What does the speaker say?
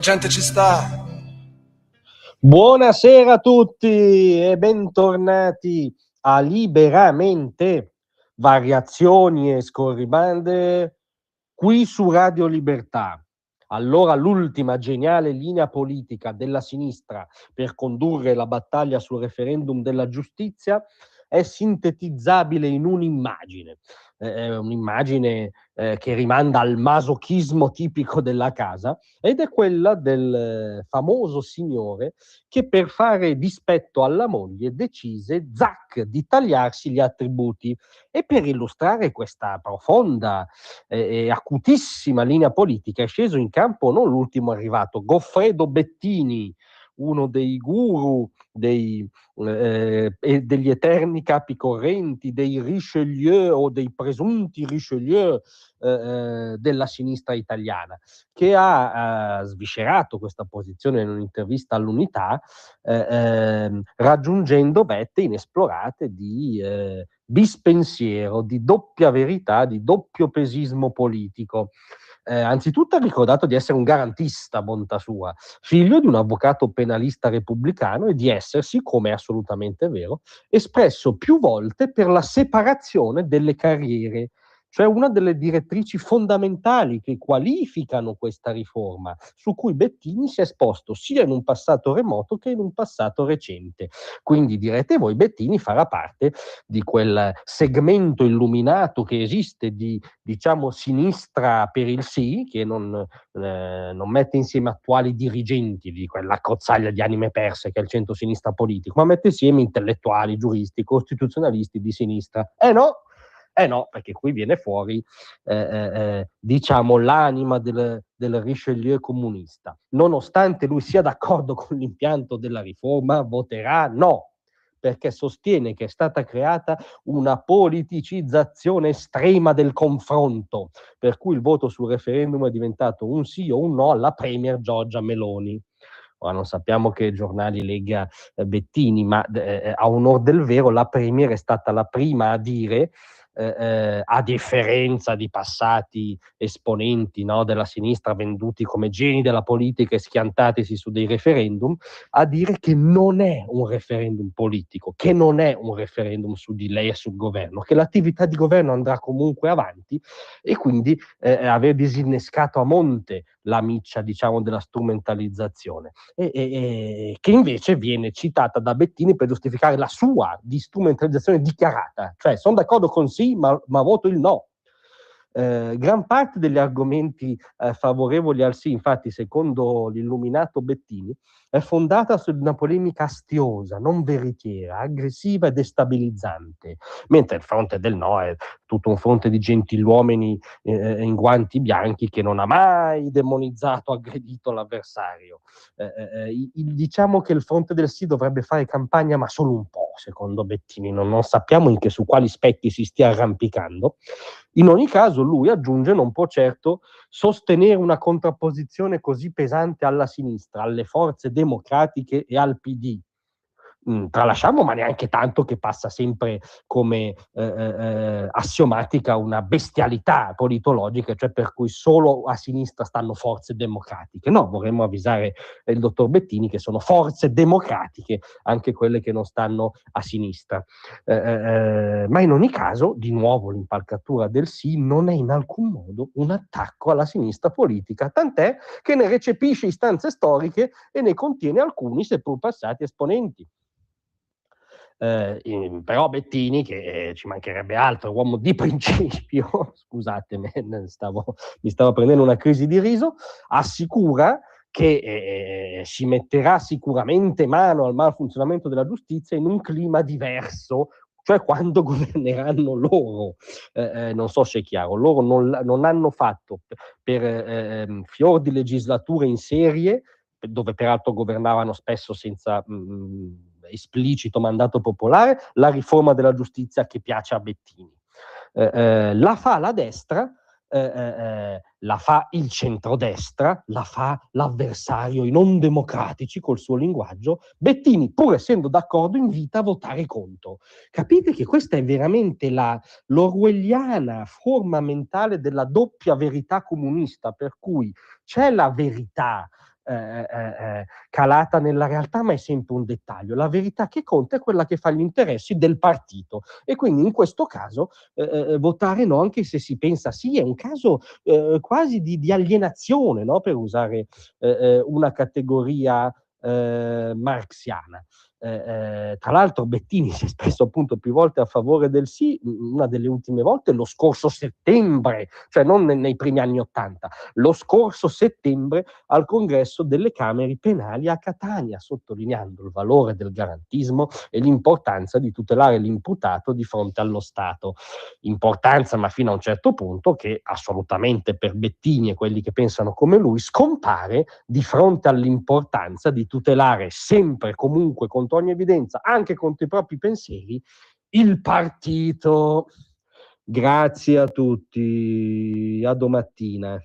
Gente ci sta. Buonasera a tutti e bentornati a Liberamente, variazioni e scorribande qui su Radio Libertà. Allora l'ultima geniale linea politica della sinistra per condurre la battaglia sul referendum della giustizia è sintetizzabile in un'immagine. Un'immagine che rimanda al masochismo tipico della casa, ed è quella del famoso signore che per fare dispetto alla moglie decise, zac, di tagliarsi gli attributi. E per illustrare questa profonda e acutissima linea politica è sceso in campo non l'ultimo arrivato, Goffredo Bettini, uno dei guru degli eterni capi correnti, dei Richelieu o dei presunti Richelieu della sinistra italiana, che ha sviscerato questa posizione in un'intervista all'Unità, raggiungendo vette inesplorate di bispensiero, di doppia verità, di doppio pesismo politico. Anzitutto ha ricordato di essere un garantista, bontà sua, figlio di un avvocato penalista repubblicano, e di essersi, come è assolutamente vero, espresso più volte per la separazione delle carriere, cioè una delle direttrici fondamentali che qualificano questa riforma, su cui Bettini si è esposto sia in un passato remoto che in un passato recente. Quindi direte voi, Bettini farà parte di quel segmento illuminato che esiste di, diciamo, sinistra per il sì, che non mette insieme attuali dirigenti di quella cozzaglia di anime perse che è il centro-sinistra politico, ma mette insieme intellettuali, giuristi, costituzionalisti di sinistra. No, perché qui viene fuori diciamo l'anima del Richelieu comunista. Nonostante lui sia d'accordo con l'impianto della riforma, voterà no, perché sostiene che è stata creata una politicizzazione estrema del confronto, per cui il voto sul referendum è diventato un sì o un no alla premier Giorgia Meloni. Ora non sappiamo che giornali legga Bettini, ma a onor del vero la premier è stata la prima a dire, a differenza di passati esponenti, no, della sinistra venduti come geni della politica e schiantatisi su dei referendum, a dire che non è un referendum politico, che non è un referendum su di lei e sul governo, che l'attività di governo andrà comunque avanti, e quindi aver disinnescato a monte la miccia, diciamo, della strumentalizzazione, che invece viene citata da Bettini per giustificare la sua di strumentalizzazione dichiarata, cioè sono d'accordo con sì, ma voto il no. Gran parte degli argomenti favorevoli al sì, infatti, secondo l'illuminato Bettini, è fondata su una polemica astiosa, non veritiera, aggressiva e destabilizzante, mentre il fronte del no è tutto un fronte di gentiluomini in guanti bianchi che non ha mai demonizzato, aggredito l'avversario. Diciamo che il fronte del sì dovrebbe fare campagna, ma solo un po', secondo Bettini, non sappiamo su quali specchi si stia arrampicando. In ogni caso, lui aggiunge, non può certo sostenere una contrapposizione così pesante alla sinistra, alle forze democratiche e al PD. Tralasciamo, ma neanche tanto, che passa sempre come assiomatica una bestialità politologica, cioè per cui solo a sinistra stanno forze democratiche. No, vorremmo avvisare il dottor Bettini che sono forze democratiche anche quelle che non stanno a sinistra. Ma in ogni caso, di nuovo, l'impalcatura del sì non è in alcun modo un attacco alla sinistra politica, tant'è che ne recepisce istanze storiche e ne contiene alcuni, seppur passati, esponenti. Però Bettini, che ci mancherebbe altro, uomo di principio, scusatemi, mi stavo prendendo una crisi di riso, assicura che si metterà sicuramente mano al malfunzionamento della giustizia in un clima diverso, cioè quando governeranno loro. Non so se è chiaro, loro non hanno fatto per fior di legislature in serie, dove peraltro governavano spesso senza esplicito mandato popolare, la riforma della giustizia che piace a Bettini. La fa la destra, la fa il centrodestra, la fa l'avversario i non democratici col suo linguaggio. Bettini, pur essendo d'accordo, invita a votare contro. Capite che questa è veramente l'orwelliana forma mentale della doppia verità comunista, per cui c'è la verità calata nella realtà, ma è sempre un dettaglio. La verità che conta è quella che fa gli interessi del partito, e quindi in questo caso votare no, anche se si pensa sì, è un caso quasi di alienazione, no? Per usare una categoria marxiana. Tra l'altro Bettini si è espresso appunto più volte a favore del sì, una delle ultime volte lo scorso settembre, cioè non nei primi anni '80, lo scorso settembre al congresso delle Camere Penali a Catania, sottolineando il valore del garantismo e l'importanza di tutelare l'imputato di fronte allo Stato. Importanza, ma fino a un certo punto, che assolutamente per Bettini e quelli che pensano come lui scompare di fronte all'importanza di tutelare sempre e comunque, contro ogni evidenza, anche contro i propri pensieri, il partito. Grazie a tutti, a domattina.